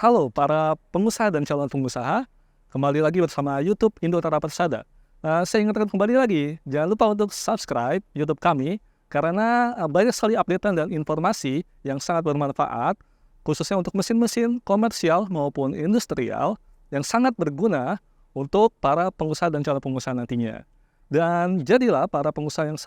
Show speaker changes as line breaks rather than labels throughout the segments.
Halo para pengusaha dan calon pengusaha, kembali lagi bersama YouTube Indotara Persada. Saya ingatkan kembali lagi, jangan lupa untuk subscribe YouTube kami, karena banyak sekali updatean dan informasi yang sangat bermanfaat, khususnya untuk mesin-mesin komersial maupun industrial, yang sangat berguna untuk para pengusaha dan calon pengusaha nantinya. Dan jadilah para pengusaha yang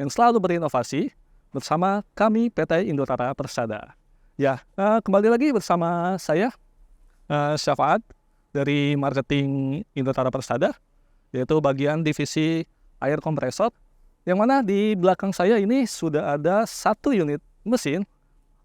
selalu berinovasi, bersama kami PT Indotara Persada. Ya, kembali lagi bersama saya, Syafaat, dari marketing Indotara Persada, yaitu bagian divisi air kompresor, yang mana di belakang saya ini sudah ada 1 unit mesin,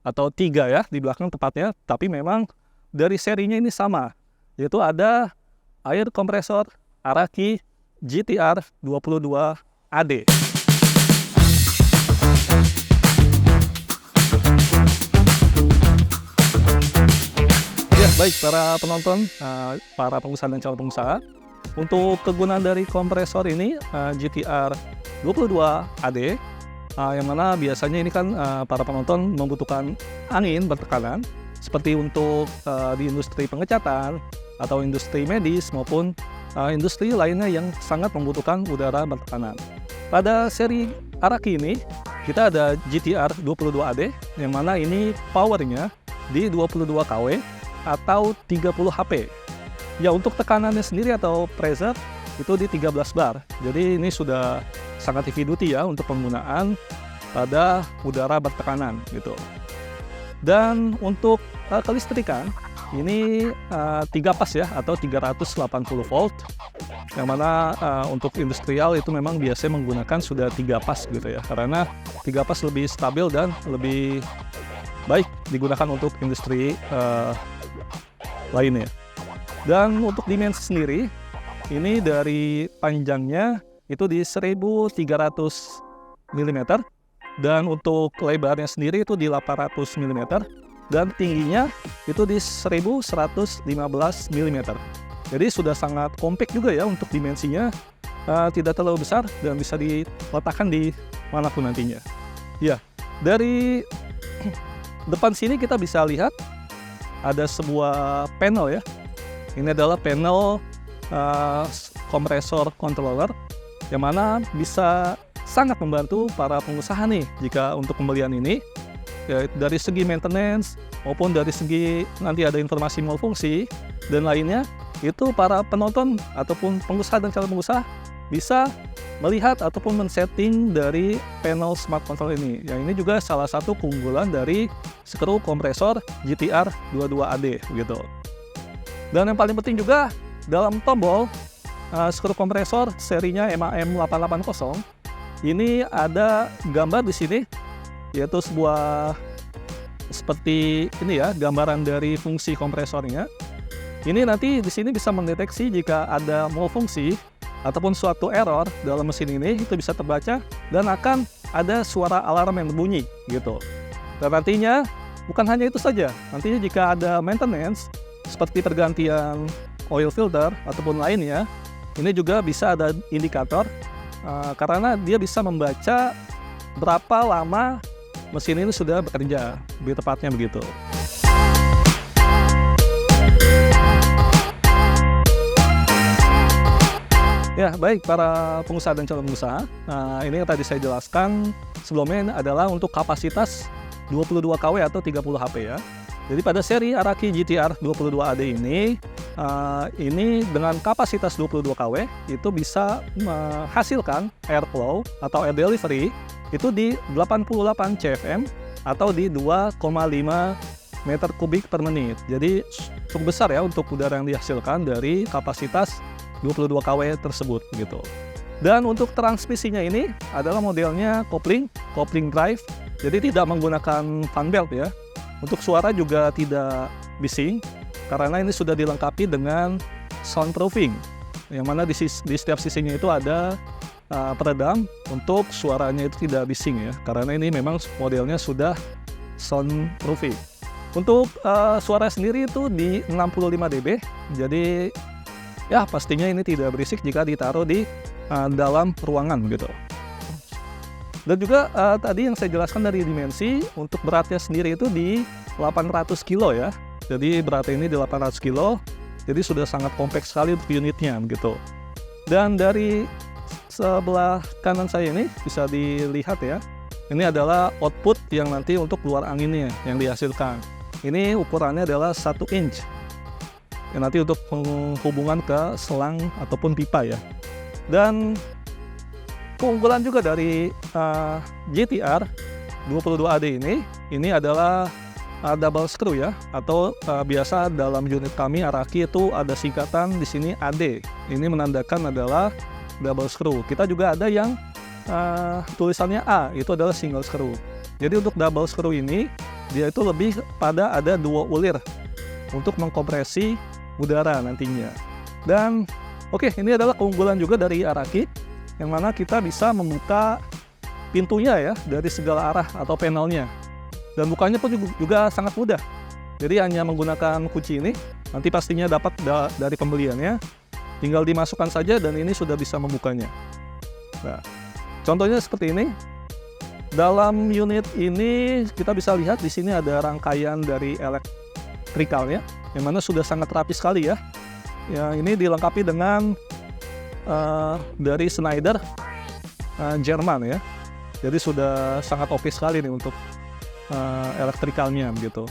atau 3 ya, di belakang tepatnya, tapi memang dari serinya ini sama, yaitu ada air kompresor Araki GTR 22 AD. Ya, baik para penonton, para pengusaha dan calon pengusaha, untuk kegunaan dari kompresor ini GTR 22 AD, yang mana biasanya ini kan para penonton membutuhkan angin bertekanan, seperti untuk di industri pengecatan, atau industri medis, maupun industri lainnya yang sangat membutuhkan udara bertekanan. Pada seri Araki ini, kita ada GTR 22 AD, yang mana ini powernya di 22 kW, atau 30 HP. Ya, untuk tekanannya sendiri atau pressure itu di 13 bar. Jadi ini sudah sangat heavy duty ya untuk penggunaan pada udara bertekanan gitu. Dan untuk kelistrikan ini 3 pas ya, atau 380 volt. Yang mana untuk industrial itu memang biasanya menggunakan sudah 3 pas gitu ya. Karena 3 pas lebih stabil dan lebih baik digunakan untuk industri lainnya. Dan untuk dimensi sendiri, ini dari panjangnya itu di 1300 mm, dan untuk lebarnya sendiri itu di 800 mm, dan tingginya itu di 1115 mm. Jadi sudah sangat compact juga ya untuk dimensinya, tidak terlalu besar dan bisa diletakkan di manapun nantinya. Ya, dari depan sini kita bisa lihat ada sebuah panel ya. Ini adalah panel kompresor controller, yang mana bisa sangat membantu para pengusaha nih jika untuk pembelian ini, ya, dari segi maintenance maupun dari segi nanti ada informasi multifungsi dan lainnya. Itu para penonton ataupun pengusaha dan calon pengusaha bisa melihat ataupun men-setting dari panel smart control ini. Yang ini juga salah satu keunggulan dari skru kompresor GTR 22 AD gitu. Dan yang paling penting juga dalam tombol skru kompresor serinya MAM 880 ini ada gambar di sini, yaitu sebuah seperti ini ya, gambaran dari fungsi kompresornya. Ini nanti di sini bisa mendeteksi jika ada malfungsi ataupun suatu error dalam mesin ini, itu bisa terbaca dan akan ada suara alarm yang berbunyi gitu. Dan nantinya bukan hanya itu saja, nantinya jika ada maintenance seperti pergantian oil filter ataupun lainnya, ini juga bisa ada indikator karena dia bisa membaca berapa lama mesin ini sudah bekerja, lebih tepatnya begitu. Ya, baik para pengusaha dan calon pengusaha. Ini yang tadi saya jelaskan sebelumnya adalah untuk kapasitas 22 kW atau 30 HP ya. Jadi pada seri Araki GTR 22 AD ini dengan kapasitas 22 kW itu bisa menghasilkan airflow atau air delivery itu di 88 CFM atau di 2,5 meter kubik per menit. Jadi cukup besar ya untuk udara yang dihasilkan dari kapasitas 22 kW tersebut gitu. Dan untuk transmisinya ini adalah modelnya kopling drive, jadi tidak menggunakan fan belt ya. Untuk suara juga tidak bising karena ini sudah dilengkapi dengan soundproofing, yang mana di setiap sisinya itu ada peredam untuk suaranya itu tidak bising ya, karena ini memang modelnya sudah soundproofing. Untuk suara sendiri itu di 65 dB, jadi ya pastinya ini tidak berisik jika ditaruh di dalam ruangan gitu. Dan juga tadi yang saya jelaskan dari dimensi, untuk beratnya sendiri itu di 800 kilo ya. Jadi beratnya ini 800 kilo, jadi sudah sangat kompak sekali untuk unitnya gitu. Dan dari sebelah kanan saya ini bisa dilihat ya, ini adalah output yang nanti untuk keluar anginnya yang dihasilkan. Ini ukurannya adalah 1 inch. Yang nanti untuk penghubungan ke selang ataupun pipa ya. Dan keunggulan juga dari GTR 22AD ini adalah double screw ya, atau biasa dalam unit kami Araki itu ada singkatan di sini AD. Ini menandakan adalah double screw. Kita juga ada yang tulisannya A, itu adalah single screw. Jadi untuk double screw ini dia itu lebih pada ada 2 ulir untuk mengkompresi udara nantinya. Dan oke, ini adalah keunggulan juga dari Araki, yang mana kita bisa membuka pintunya ya dari segala arah atau panelnya. Dan bukanya pun juga sangat mudah. Jadi hanya menggunakan kunci ini, nanti pastinya dapat dari pembeliannya. Tinggal dimasukkan saja dan ini sudah bisa membukanya. Nah, contohnya seperti ini. Dalam unit ini kita bisa lihat di sini ada rangkaian dari elektrikalnya, yang mana sudah sangat rapi sekali ya. Ya, ini dilengkapi dengan dari Schneider Jerman ya. Jadi sudah sangat oke sekali nih untuk elektrikalnya gitu.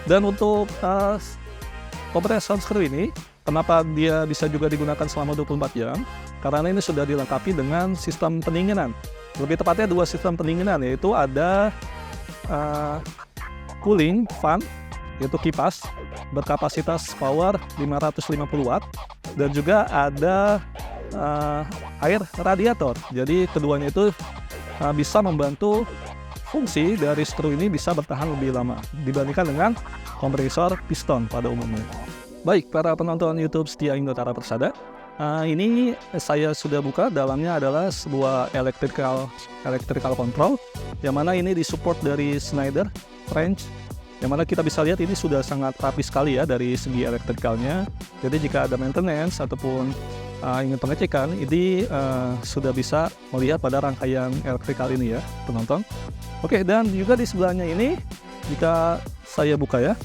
Dan untuk kompresor screw ini, kenapa dia bisa juga digunakan selama 24 jam? Karena ini sudah dilengkapi dengan sistem pendinginan. Lebih tepatnya 2 sistem pendinginan, yaitu ada cooling fan, yaitu kipas berkapasitas power 550 watt, dan juga ada air radiator. Jadi keduanya itu bisa membantu fungsi dari screw ini bisa bertahan lebih lama dibandingkan dengan kompresor piston pada umumnya. Baik, para penonton YouTube setia Indotara Persada, ini saya sudah buka. Dalamnya adalah sebuah electrical control, yang mana ini disupport dari Schneider French, yang mana kita bisa lihat ini sudah sangat rapi sekali ya dari segi elektrikalnya. Jadi jika ada maintenance ataupun ingin pengecekan, ini sudah bisa melihat pada rangkaian elektrikal ini ya penonton. Oke, dan juga di sebelahnya ini, jika saya buka ya,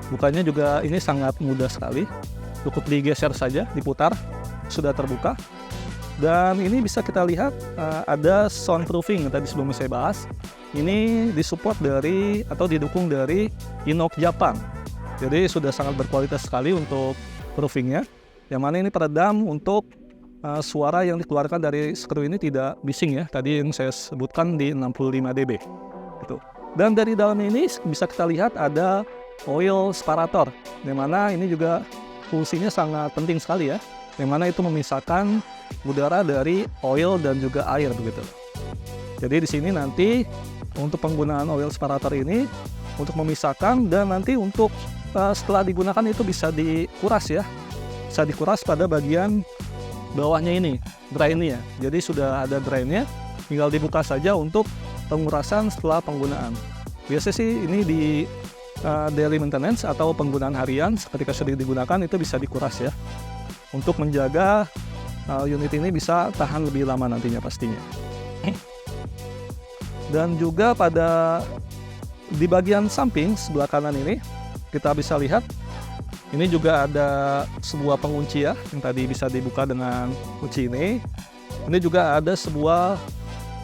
bukanya juga ini sangat mudah sekali. Cukup digeser saja, diputar, sudah terbuka. Dan ini bisa kita lihat ada soundproofing tadi sebelum saya bahas. Ini disupport dari atau didukung dari Inox Japan. Jadi sudah sangat berkualitas sekali untuk proofingnya. Yang mana ini peredam untuk suara yang dikeluarkan dari screw ini tidak bising ya. Tadi yang saya sebutkan di 65 dB. Gitu. Dan dari dalam ini bisa kita lihat ada oil separator, yang mana ini juga fungsinya sangat penting sekali ya, yang mana itu memisahkan udara dari oil dan juga air begitu. Jadi di sini nanti untuk penggunaan oil separator ini untuk memisahkan, dan nanti untuk setelah digunakan itu bisa dikuras ya, bisa dikuras pada bagian bawahnya ini, drainnya. Jadi sudah ada drainnya, tinggal dibuka saja untuk pengurasan setelah penggunaan. Biasanya sih ini di daily maintenance atau penggunaan harian ketika sudah digunakan itu bisa dikuras ya, untuk menjaga unit ini bisa tahan lebih lama nantinya pastinya. Dan juga pada di bagian samping sebelah kanan ini kita bisa lihat ini juga ada sebuah pengunci ya, yang tadi bisa dibuka dengan kunci ini. Ini juga ada sebuah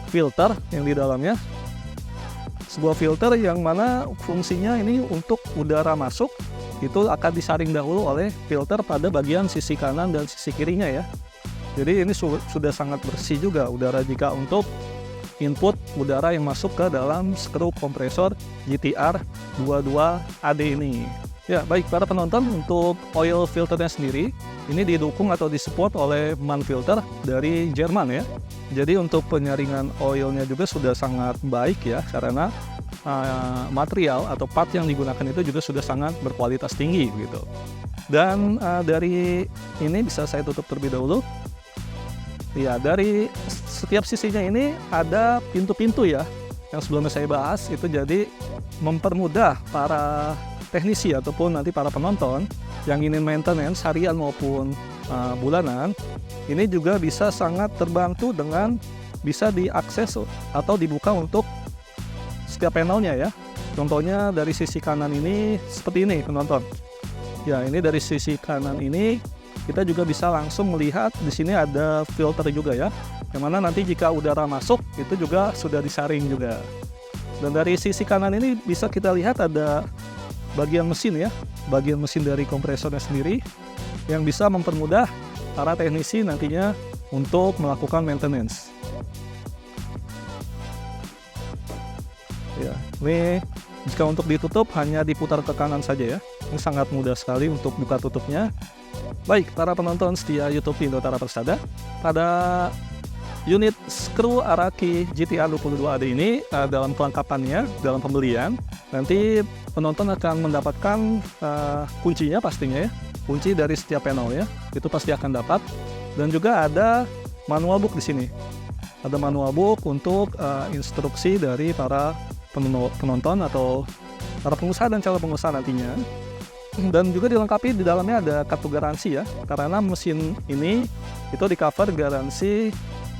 filter yang di dalamnya, sebuah filter yang mana fungsinya ini untuk udara masuk itu akan disaring dahulu oleh filter pada bagian sisi kanan dan sisi kirinya ya. Jadi ini sudah sangat bersih juga udara jika untuk input udara yang masuk ke dalam skru kompresor GTR 22AD ini. Ya, baik para penonton, untuk oil filternya sendiri ini didukung atau disupport oleh MAN filter dari Jerman ya. Jadi untuk penyaringan oilnya juga sudah sangat baik ya, karena material atau part yang digunakan itu juga sudah sangat berkualitas tinggi gitu. Dan dari ini bisa saya tutup terlebih dahulu. Ya, dari setiap sisinya ini ada pintu-pintu ya, yang sebelumnya saya bahas itu, jadi mempermudah para teknisi ataupun nanti para penonton yang ingin maintenance harian maupun bulanan, ini juga bisa sangat terbantu dengan bisa diakses atau dibuka untuk setiap panelnya ya. Contohnya dari sisi kanan ini seperti ini penonton. Ya, ini dari sisi kanan ini kita juga bisa langsung melihat di sini ada filter juga ya. Yang mana nanti jika udara masuk itu juga sudah disaring juga. Dan dari sisi kanan ini bisa kita lihat ada bagian mesin ya, bagian mesin dari kompresornya sendiri yang bisa mempermudah para teknisi nantinya untuk melakukan maintenance. Ya, ini jika untuk ditutup hanya diputar ke kanan saja ya. Ini sangat mudah sekali untuk buka tutupnya. Baik, para penonton setia YouTube Indotara Persada, pada unit skru Araki GTR 22AD ini dalam kelengkapannya, dalam pembelian, nanti penonton akan mendapatkan kuncinya pastinya ya, kunci dari setiap panel ya, itu pasti akan dapat. Dan juga ada manual book di sini. Ada manual book untuk instruksi dari para penonton atau para pengusaha dan calon pengusaha nantinya. Dan juga dilengkapi di dalamnya ada kartu garansi ya, karena mesin ini itu di cover garansi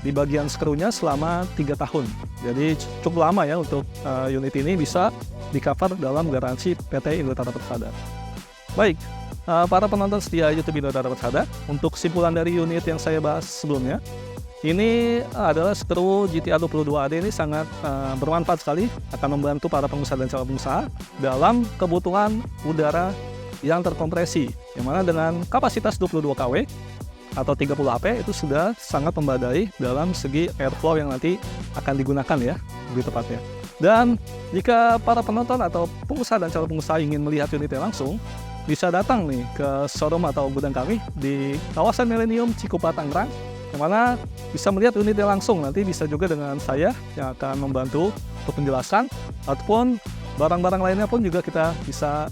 di bagian skrunya selama 3 tahun. Jadi cukup lama ya untuk unit ini bisa di cover dalam garansi PT Indotara Persada. Baik, para penonton setia YouTube Indotara Persada, untuk kesimpulan dari unit yang saya bahas sebelumnya, ini adalah skru GTR 22AD ini sangat bermanfaat sekali, akan membantu para pengusaha dan calon pengusaha dalam kebutuhan udara yang terkompresi, yang mana dengan kapasitas 22 kW atau 30 HP itu sudah sangat membadai dalam segi airflow yang nanti akan digunakan ya, lebih tepatnya. Dan jika para penonton atau pengusaha dan calon pengusaha ingin melihat unitnya langsung, bisa datang nih ke showroom atau gudang kami di kawasan Millennium Cikupa Tangerang, yang mana bisa melihat unitnya langsung. Nanti bisa juga dengan saya yang akan membantu untuk penjelasan, ataupun barang-barang lainnya pun juga kita bisa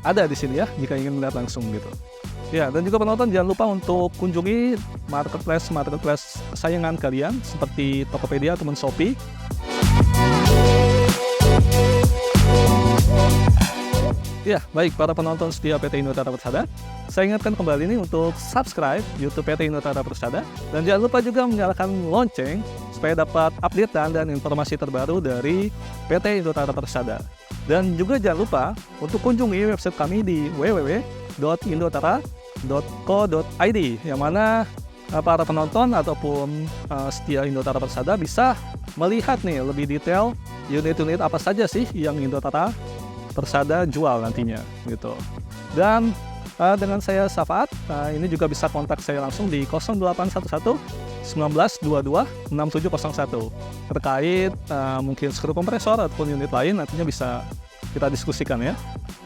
ada di sini ya jika ingin melihat langsung gitu. Ya, dan juga penonton jangan lupa untuk kunjungi marketplace saingan kalian seperti Tokopedia ataupun Shopee. Ya, baik para penonton setia PT Indotara Persada, saya ingatkan kembali nih untuk subscribe YouTube PT Indotara Persada, dan jangan lupa juga menyalakan lonceng supaya dapat update dan informasi terbaru dari PT Indotara Persada. Dan juga jangan lupa untuk kunjungi website kami di www.indotara.co.id, yang mana para penonton ataupun setia Indotara Persada bisa melihat nih lebih detail unit-unit apa saja sih yang Indotara Persada jual nantinya gitu. Dan dengan saya Safaat, ini juga bisa kontak saya langsung di 0811 1922 6701 terkait mungkin skru kompresor ataupun unit lain, nantinya bisa kita diskusikan ya.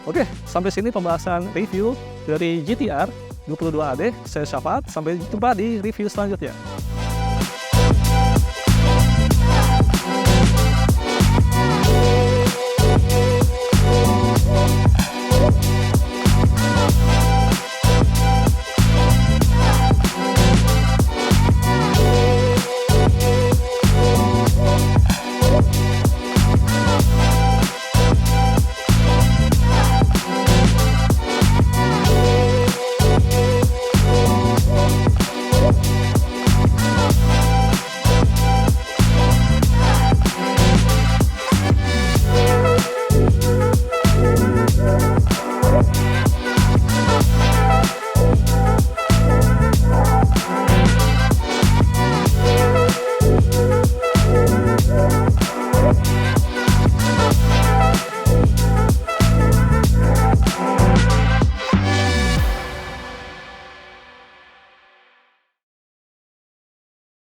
Oke, sampai sini pembahasan review dari GTR 22AD. Saya Safaat, sampai jumpa di review selanjutnya.